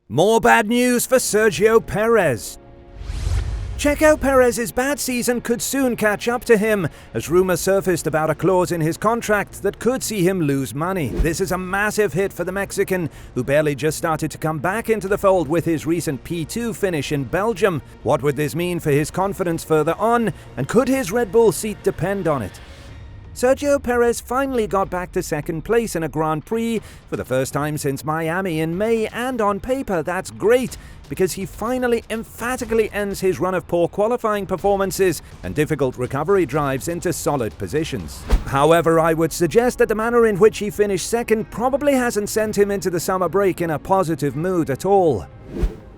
More bad news for Sergio Perez. Checo Perez's bad season could soon catch up to him, as rumours surfaced about a clause in his contract that could see him lose money. This is a massive hit for the Mexican, who barely just started to come back into the fold with his recent P2 finish in Belgium. What would this mean for his confidence further on, and could his Red Bull seat depend on it? Sergio Perez finally got back to second place in a Grand Prix for the first time since Miami in May, and on paper that's great because he finally emphatically ends his run of poor qualifying performances and difficult recovery drives into solid positions. However, I would suggest that the manner in which he finished second probably hasn't sent him into the summer break in a positive mood at all.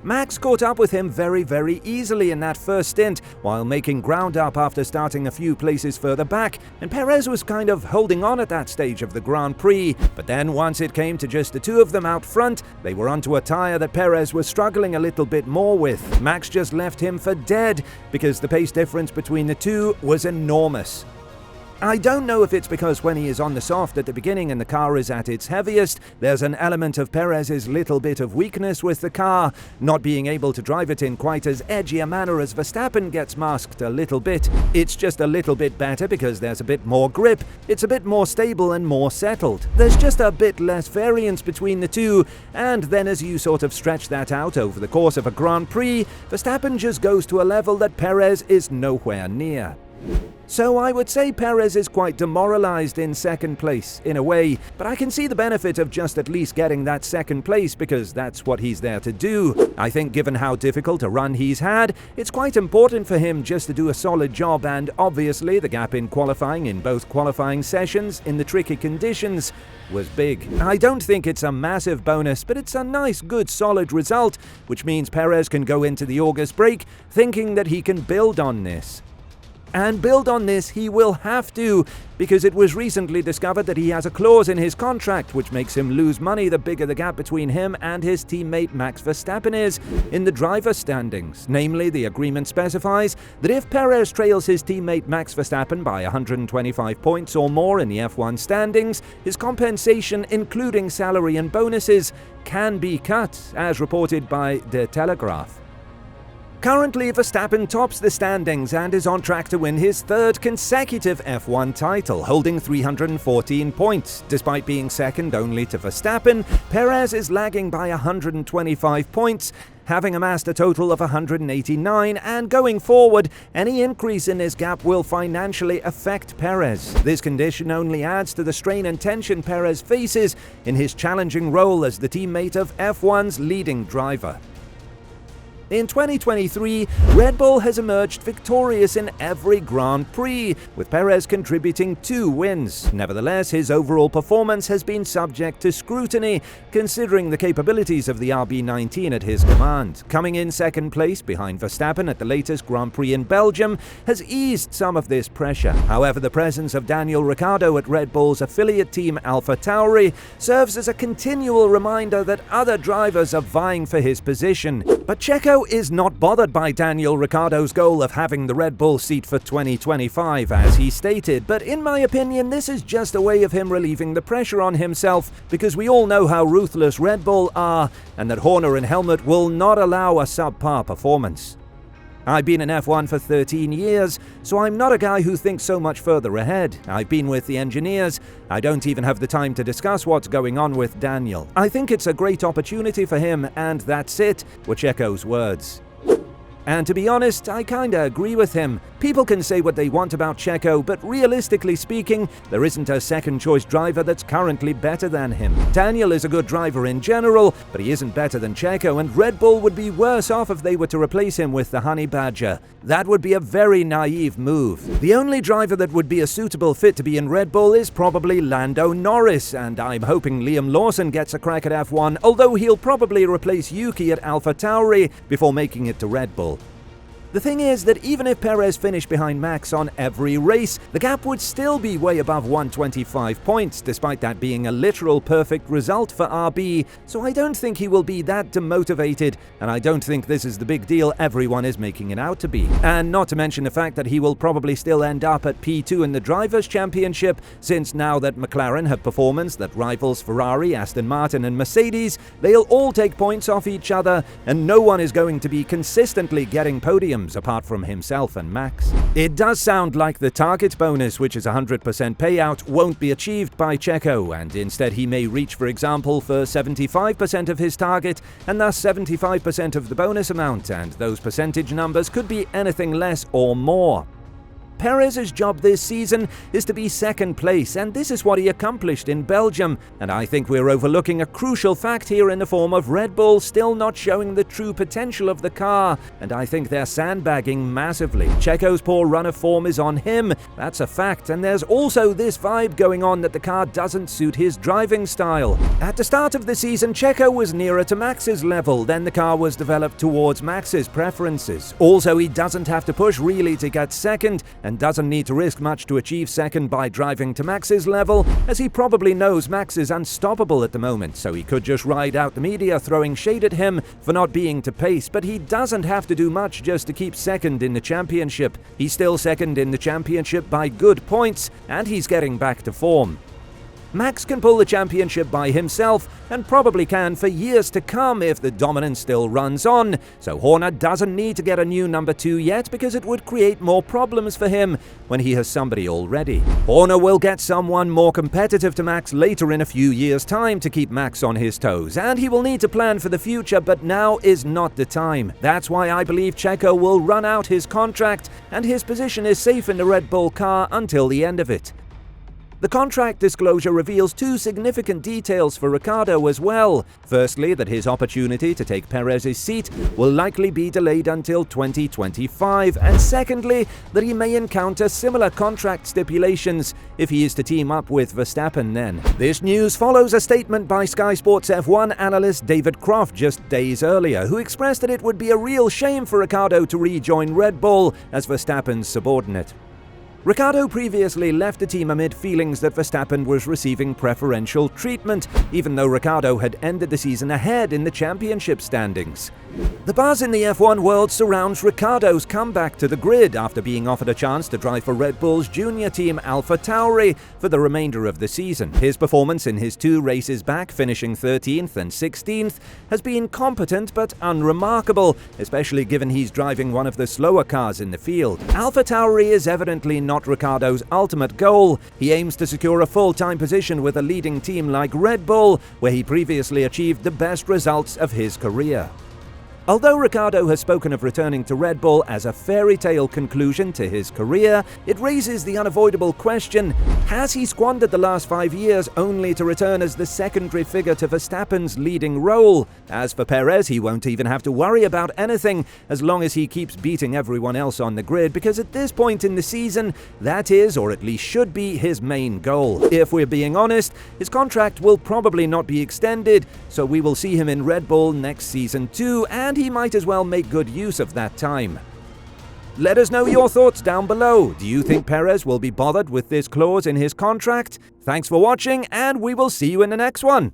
Max caught up with him very easily in that first stint, while making ground up after starting a few places further back, and Perez was kind of holding on at that stage of the Grand Prix. But then once it came to just the two of them out front, they were onto a tyre that Perez was struggling a little bit more with. Max just left him for dead because the pace difference between the two was enormous. I don't know if it's because when he is on the soft at the beginning and the car is at its heaviest, there's an element of Perez's little bit of weakness with the car, not being able to drive it in quite as edgy a manner as Verstappen gets masked a little bit. It's just a little bit better because there's a bit more grip, it's a bit more stable and more settled. There's just a bit less variance between the two, and then as you sort of stretch that out over the course of a Grand Prix, Verstappen just goes to a level that Perez is nowhere near. So I would say Perez is quite demoralized in second place, in a way, but I can see the benefit of just at least getting that second place because that's what he's there to do. I think given how difficult a run he's had, it's quite important for him just to do a solid job, and obviously the gap in qualifying in both qualifying sessions in the tricky conditions was big. I don't think it's a massive bonus, but it's a nice, good, solid result, which means Perez can go into the August break thinking that he can build on this. And build on this he will have to, because it was recently discovered that he has a clause in his contract which makes him lose money the bigger the gap between him and his teammate Max Verstappen is in the driver standings. Namely, the agreement specifies that if Perez trails his teammate Max Verstappen by 125 points or more in the F1 standings, his compensation, including salary and bonuses, can be cut, as reported by De Telegraph. Currently, Verstappen tops the standings and is on track to win his third consecutive F1 title, holding 314 points. Despite being second only to Verstappen, Perez is lagging by 125 points, having amassed a total of 189, and going forward, any increase in this gap will financially affect Perez. This condition only adds to the strain and tension Perez faces in his challenging role as the teammate of F1's leading driver. In 2023, Red Bull has emerged victorious in every Grand Prix, with Perez contributing 2 wins. Nevertheless, his overall performance has been subject to scrutiny, considering the capabilities of the RB19 at his command. Coming in second place behind Verstappen at the latest Grand Prix in Belgium has eased some of this pressure. However, the presence of Daniel Ricciardo at Red Bull's affiliate team AlphaTauri serves as a continual reminder that other drivers are vying for his position. But Checo is not bothered by Daniel Ricciardo's goal of having the Red Bull seat for 2025, as he stated, but in my opinion this is just a way of him relieving the pressure on himself, because we all know how ruthless Red Bull are, and that Horner and Helmut will not allow a subpar performance. I've been in F1 for 13 years, so I'm not a guy who thinks so much further ahead. I've been with the engineers. I don't even have the time to discuss what's going on with Daniel. I think it's a great opportunity for him, and that's it, were Checo's words. And to be honest, I kinda agree with him. People can say what they want about Checo, but realistically speaking, there isn't a second-choice driver that's currently better than him. Daniel is a good driver in general, but he isn't better than Checo, and Red Bull would be worse off if they were to replace him with the Honey Badger. That would be a very naive move. The only driver that would be a suitable fit to be in Red Bull is probably Lando Norris, and I'm hoping Liam Lawson gets a crack at F1, although he'll probably replace Yuki at AlphaTauri before making it to Red Bull. The thing is that even if Perez finished behind Max on every race, the gap would still be way above 125 points, despite that being a literal perfect result for RB, so I don't think he will be that demotivated, and I don't think this is the big deal everyone is making it out to be. And not to mention the fact that he will probably still end up at P2 in the Drivers' Championship, since now that McLaren have performance that rivals Ferrari, Aston Martin and Mercedes, they'll all take points off each other, and no one is going to be consistently getting podiums apart from himself and Max. It does sound like the target bonus, which is 100% payout, won't be achieved by Checo, and instead he may reach, for example, for 75% of his target, and thus 75% of the bonus amount, and those percentage numbers could be anything less or more. Perez's job this season is to be second place, and this is what he accomplished in Belgium, and I think we're overlooking a crucial fact here in the form of Red Bull still not showing the true potential of the car, and I think they're sandbagging massively. Checo's poor run of form is on him, that's a fact, and there's also this vibe going on that the car doesn't suit his driving style. At the start of the season, Checo was nearer to Max's level, then the car was developed towards Max's preferences. Also, he doesn't have to push really to get second, and doesn't need to risk much to achieve second by driving to Max's level, as he probably knows Max is unstoppable at the moment, so he could just ride out the media throwing shade at him for not being to pace, but he doesn't have to do much just to keep second in the championship. He's still second in the championship by good points, and he's getting back to form. Max can pull the championship by himself, and probably can for years to come if the dominance still runs on, so Horner doesn't need to get a new number 2 yet because it would create more problems for him when he has somebody already. Horner will get someone more competitive to Max later in a few years' time to keep Max on his toes, and he will need to plan for the future, but now is not the time. That's why I believe Checo will run out his contract, and his position is safe in the Red Bull car until the end of it. The contract disclosure reveals 2 significant details for Ricciardo as well. Firstly, that his opportunity to take Perez's seat will likely be delayed until 2025, and secondly, that he may encounter similar contract stipulations if he is to team up with Verstappen then. This news follows a statement by Sky Sports F1 analyst David Croft just days earlier, who expressed that it would be a real shame for Ricciardo to rejoin Red Bull as Verstappen's subordinate. Ricciardo previously left the team amid feelings that Verstappen was receiving preferential treatment, even though Ricciardo had ended the season ahead in the championship standings. The buzz in the F1 world surrounds Ricciardo's comeback to the grid after being offered a chance to drive for Red Bull's junior team AlphaTauri for the remainder of the season. His performance in his 2 races back, finishing 13th and 16th, has been competent but unremarkable, especially given he's driving one of the slower cars in the field. AlphaTauri is evidently not Ricciardo's ultimate goal. He aims to secure a full-time position with a leading team like Red Bull, where he previously achieved the best results of his career. Although Ricciardo has spoken of returning to Red Bull as a fairy tale conclusion to his career, it raises the unavoidable question, has he squandered the last 5 years only to return as the secondary figure to Verstappen's leading role? As for Perez, he won't even have to worry about anything as long as he keeps beating everyone else on the grid, because at this point in the season, that is, or at least should be, his main goal. If we're being honest, his contract will probably not be extended, so we will see him in Red Bull next season too, and he might as well make good use of that time. Let us know your thoughts down below. Do you think Perez will be bothered with this clause in his contract? Thanks for watching, and we will see you in the next one.